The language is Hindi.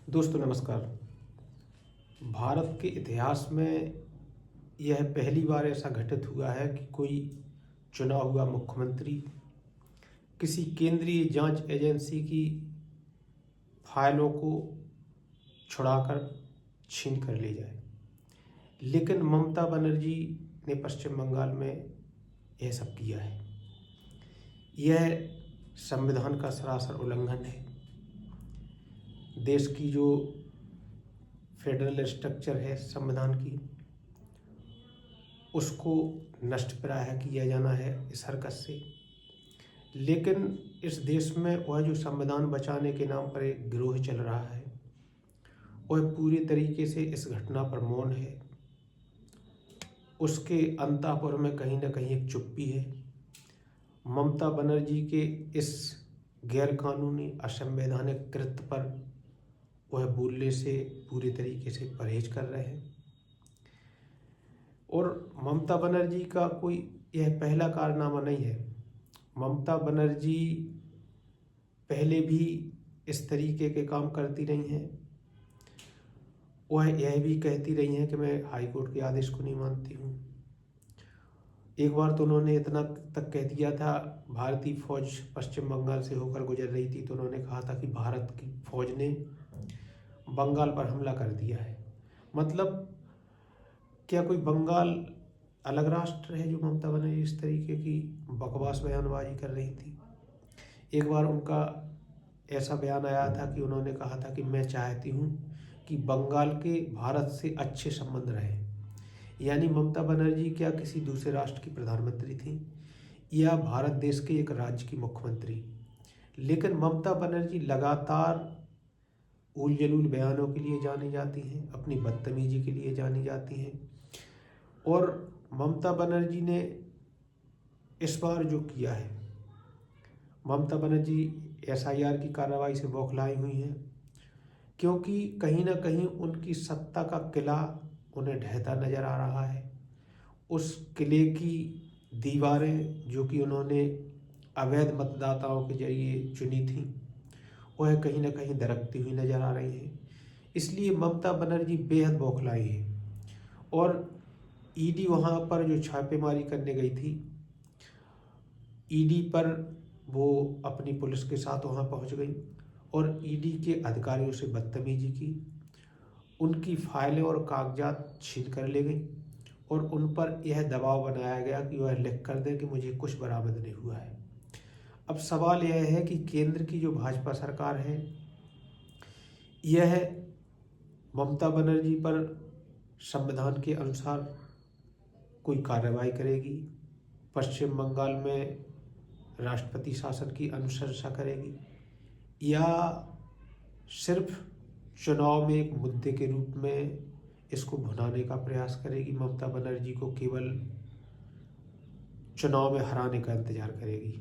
दोस्तों नमस्कार। भारत के इतिहास में यह पहली बार ऐसा घटित हुआ है कि कोई चुना हुआ मुख्यमंत्री किसी केंद्रीय जांच एजेंसी की फाइलों को छुड़ाकर छीन कर ले जाए। लेकिन ममता बनर्जी ने पश्चिम बंगाल में यह सब किया है। यह संविधान का सरासर उल्लंघन है। देश की जो फेडरल स्ट्रक्चर है संविधान की, उसको नष्ट प्राय किया जाना है इस हरकत से। लेकिन इस देश में वह जो संविधान बचाने के नाम पर एक गिरोह चल रहा है, वह पूरी तरीके से इस घटना पर मौन है। उसके अंतःपुर में कहीं ना कहीं एक चुप्पी है। ममता बनर्जी के इस गैरकानूनी असंवैधानिक कृत्य पर वह बोलने से पूरी तरीके से परहेज कर रहे हैं। और ममता बनर्जी का कोई यह पहला कारनामा नहीं है। ममता बनर्जी पहले भी इस तरीके के काम करती रही हैं। वह यह भी कहती रही हैं कि मैं हाई कोर्ट के आदेश को नहीं मानती हूँ। एक बार तो उन्होंने इतना तक कह दिया था, भारतीय फौज पश्चिम बंगाल से होकर गुजर रही थी तो उन्होंने कहा था कि भारत की फौज ने बंगाल पर हमला कर दिया है। मतलब क्या कोई बंगाल अलग राष्ट्र है जो ममता बनर्जी इस तरीके की बकवास बयानबाजी कर रही थी। एक बार उनका ऐसा बयान आया था कि उन्होंने कहा था कि मैं चाहती हूँ कि बंगाल के भारत से अच्छे संबंध रहे। यानी ममता बनर्जी क्या किसी दूसरे राष्ट्र की प्रधानमंत्री थी या भारत देश के एक राज्य की मुख्यमंत्री। लेकिन ममता बनर्जी लगातार उल जलूल बयानों के लिए जानी जाती हैं, अपनी बदतमीजी के लिए जानी जाती हैं। और ममता बनर्जी ने इस बार जो किया है, ममता बनर्जी एसआईआर की कार्रवाई से बौखलाई हुई हैं, क्योंकि कहीं ना कहीं उनकी सत्ता का किला उन्हें ढहता नजर आ रहा है। उस किले की दीवारें जो कि उन्होंने अवैध मतदाताओं के जरिए चुनी थी, वह कहीं ना कहीं दरकती हुई नजर आ रही है। इसलिए ममता बनर्जी बेहद बौखलाई है। और ईडी वहाँ पर जो छापेमारी करने गई थी, ईडी पर वो अपनी पुलिस के साथ वहाँ पहुँच गई और ईडी के अधिकारियों से बदतमीजी की, उनकी फाइलें और कागजात छीन कर ले गई और उन पर यह दबाव बनाया गया कि वह लिख कर दें कि मुझे कुछ बरामद नहीं हुआ है। अब सवाल यह है कि केंद्र की जो भाजपा सरकार है, यह ममता बनर्जी पर संविधान के अनुसार कोई कार्रवाई करेगी, पश्चिम बंगाल में राष्ट्रपति शासन की अनुशंसा करेगी, या सिर्फ चुनाव में एक मुद्दे के रूप में इसको भुनाने का प्रयास करेगी, ममता बनर्जी को केवल चुनाव में हराने का इंतजार करेगी।